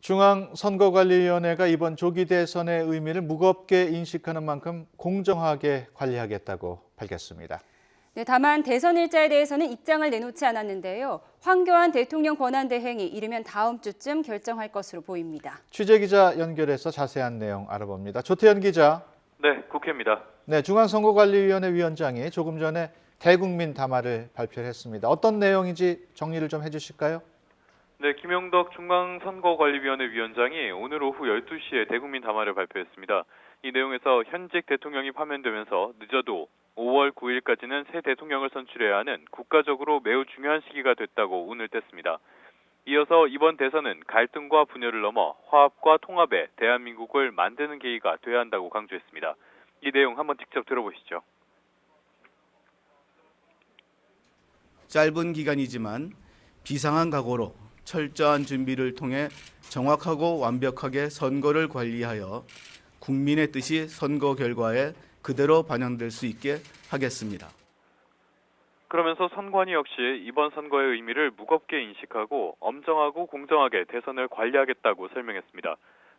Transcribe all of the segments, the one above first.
중앙선거관리위원회가 이번 조기 대선의 의미를 무겁게 인식하는 만큼 공정하게 관리하겠다고 밝혔습니다. 네, 다만 대선 일자에 대해서는 입장을 내놓지 않았는데요. 황교안 대통령 권한대행이 이르면 다음 주쯤 결정할 것으로 보입니다. 취재기자 연결해서 자세한 내용 알아봅니다. 조태현 기자. 네, 국회입니다. 네, 중앙선거관리위원회 위원장이 조금 전에 대국민 담화를 발표했습니다. 어떤 내용인지 정리를 좀 해주실까요? 네, 김용덕 중앙선거관리위원회 위원장이 오늘 오후 12시에 대국민 담화를 발표했습니다. 이 내용에서 현직 대통령이 파면되면서 늦어도 5월 9일까지는 새 대통령을 선출해야 하는 국가적으로 매우 중요한 시기가 됐다고 운을 뗐습니다. 이어서 이번 대선은 갈등과 분열을 넘어 화합과 통합의 대한민국을 만드는 계기가 돼야 한다고 강조했습니다. 이 내용 한번 직접 들어보시죠. 짧은 기간이지만 비상한 각오로 철저한 준비를 통해 정확하고 완벽하게 선거를 관리하여 국민의 뜻이 선거 결과에 그대로 반영될 수 있게 하겠습니다. 그러면서 선관위 역시 이번 선거의 의미를 무겁게 인식하고 엄정하고 공정하게 대선을 관리하겠다고 설명했습니다.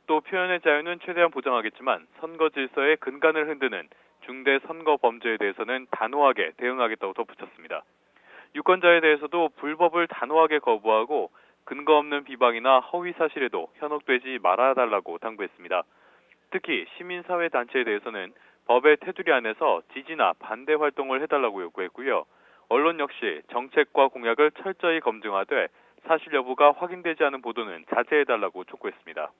또 표현의 자유는 최대한 보장하겠지만 선거 질서의 근간을 흔드는 중대 선거 범죄에 대해서는 단호하게 대응하겠다고 덧붙였습니다. 유권자에 대해서도 불법을 단호하게 거부하고 근거 없는 비방이나 허위 사실에도 현혹되지 말아달라고 당부했습니다. 특히 시민사회단체에 대해서는 법의 테두리 안에서 지지나 반대 활동을 해달라고 요구했고요. 언론 역시 정책과 공약을 철저히 검증하되 사실 여부가 확인되지 않은 보도는 자제해달라고 촉구했습니다.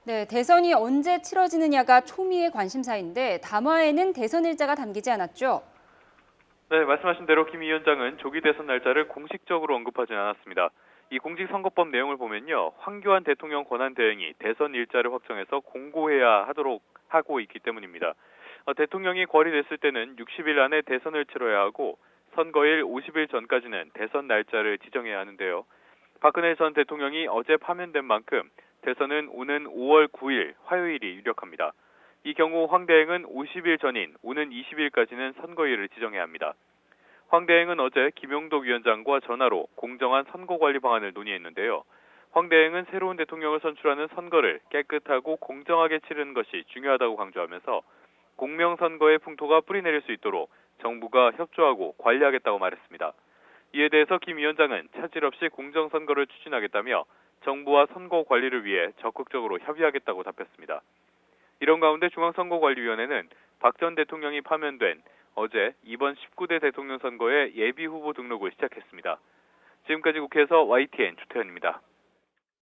네, 대선이 언제 치러지느냐가 초미의 관심사인데 담화에는 대선 일자가 담기지 않았죠? 네, 말씀하신 대로 김 위원장은 조기 대선 날짜를 공식적으로 언급하진 않았습니다. 이 공직선거법 내용을 보면요. 황교안 대통령 권한대행이 대선 일자를 확정해서 공고해야 하도록 하고 있기 때문입니다. 대통령이 거리됐을 때는 60일 안에 대선을 치러야 하고 선거일 50일 전까지는 대선 날짜를 지정해야 하는데요. 박근혜 전 대통령이 어제 파면된 만큼 대선은 오는 5월 9일 화요일이 유력합니다. 이 경우 황 대행은 50일 전인 오는 20일까지는 선거일을 지정해야 합니다. 황 대행은 어제 김용덕 위원장과 전화로 공정한 선거관리 방안을 논의했는데요. 황 대행은 새로운 대통령을 선출하는 선거를 깨끗하고 공정하게 치르는 것이 중요하다고 강조하면서 공명선거의 풍토가 뿌리내릴 수 있도록 정부가 협조하고 관리하겠다고 말했습니다. 이에 대해서 김 위원장은 차질 없이 공정선거를 추진하겠다며 정부와 선거 관리를 위해 적극적으로 협의하겠다고 답했습니다. 이런 가운데 중앙선거관리위원회는 박 전 대통령이 파면된 어제 이번 19대 대통령 선거의 예비 후보 등록을 시작했습니다. 지금까지 국회에서 YTN 조태현입니다.